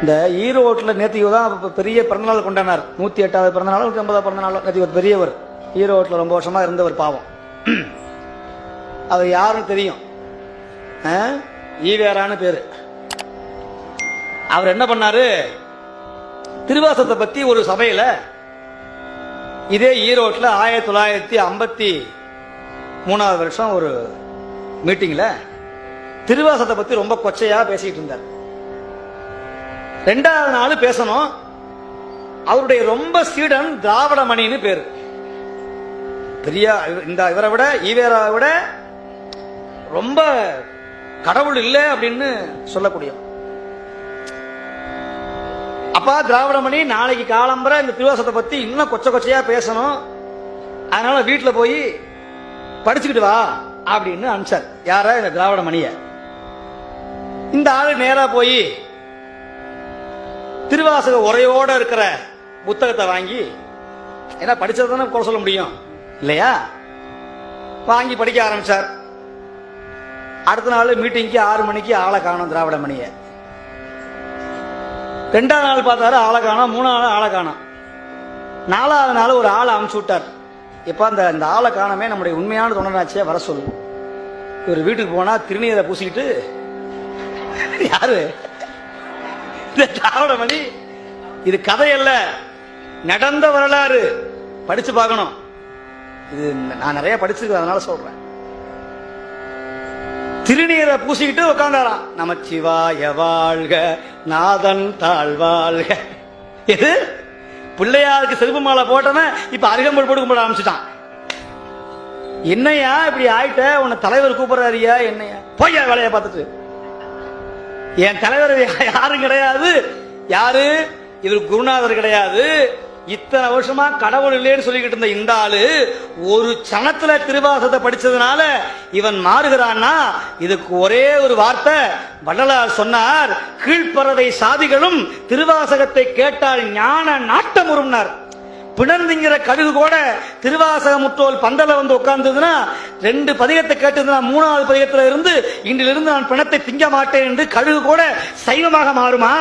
இந்த ஈரோட்டில் நேற்று தான் பெரிய பிறந்தநாள் கொண்டாடினார். 108வது பிறந்தநாள், 150வது பிறந்தநாள். நேற்று ஒரு பெரியவர் ஈரோட்டில் ரொம்ப வருஷமா இருந்தவர், பாவம். அவர் யாருன்னு தெரியும், ஈவேரான்னு பேரு. அவர் என்ன பண்ணாரு, திருவாசகத்தை பத்தி ஒரு சபையில இதே ஈரோட்டில் 1953வது வருஷம் ஒரு மீட்டிங்ல திருவாசகத்தை பத்தி ரொம்ப கொச்சையா பேசிட்டு இருந்தார். 2வது நாள் பேசணும். அவருடைய ரொம்ப ஸ்டூடெண்ட் திராவிடமணின்னு பேரு. பெரிய இந்த இவரை விட, ஈவேராவை விட ரொம்ப கடவுள் இல்லை அப்படின்னு சொல்லக்கூடிய அப்பா திராவிடமணி நாளைக்கு காலம்பரை இந்த திருவாசகத்தை பத்தி இன்னும் கொச்சையா பேசணும், அதனால வீட்டில் போய் படிச்சுக்கிட்டு வா அப்படின்னு அனுப்பிச்சார். யார? இந்த திராவிடமணிய. இந்த ஆளு நேரா போய் திருவாசக உரையோட இருக்கிற புத்தகத்தை வாங்கி, ஏன்னா படிச்சதானே குறை சொல்ல முடியும் இல்லையா, வாங்கி படிக்க ஆரம்பிச்சார். அடுத்த நாள் மீட்டிங்க்கு 6 மணிக்கு ஆளை காணும் திராவிடமணிய. 2வது நாள் பார்த்தாரு, ஆளை காணும். 3வது நாள் ஆளை காணும். 4வது நாள் ஒரு ஆளை அனுப்பிச்சு விட்டார். இப்ப இந்த ஆளை காணமே நம்முடைய உண்மையான தொண்டனாச்சியா வர சொல்லு. இவர் வீட்டுக்கு போனா திருநீரை பூசிக்கிட்டு, யாரு இந்த திராவிடமணி, இது கதையல்ல, நடந்த வரலாறு, படிச்சு பார்க்கணும். இது நான் நிறைய படிச்சிருக்கேன், அதனால சொல்றேன். திருநீரை பூசிக்கிட்டு உட்கார்ந்தாராம். நமச்சிவாய வாழ்க, நாதன் தாழ்வாழ்க. இது பிள்ளையாருக்கு செருப்பு மாலை போட்டவன் இப்ப அருகம்புல் போட்டு கும்பிட ஆரம்பிச்சுட்டான். என்னையா இப்படி ஆயிட்ட, உன்னை தலைவர் கூப்பிடுறாரியா, என்னையா போய் வேலையை பார்த்துட்டு. என் தலைவர் யாரும் கிடையாது. யாரு? இவர் குருநாதர் கிடையாது. இத்தனை வருஷமா கடவுள் இல்லைன்னு சொல்லிக்கிட்டு இருந்த இந்த ஆளு ஒரு சனத்துல திருவாசகத்தை படிச்சதுனால இவன் மாறுகிறான்னா, இதுக்கு ஒரே ஒரு வார்த்தை வள்ளலார் சொன்னார், கீழ்ப்பறவை சாதிகளும் திருவாசகத்தை கேட்டால் ஞான நாட்டம் உரும்னார். பிணர்ந்திங்கிற கழுகு கூட திருவாசக முற்றோல் பந்தல வந்து உட்கார்ந்ததுன்னா, 2 பதிகத்தை கேட்டதுன்னா 3வது பதிகத்துல இருந்து இன்றிலிருந்து நான் பிணத்தை திங்க மாட்டேன் என்று கழுகு கூட சைவமாக மாறுமா?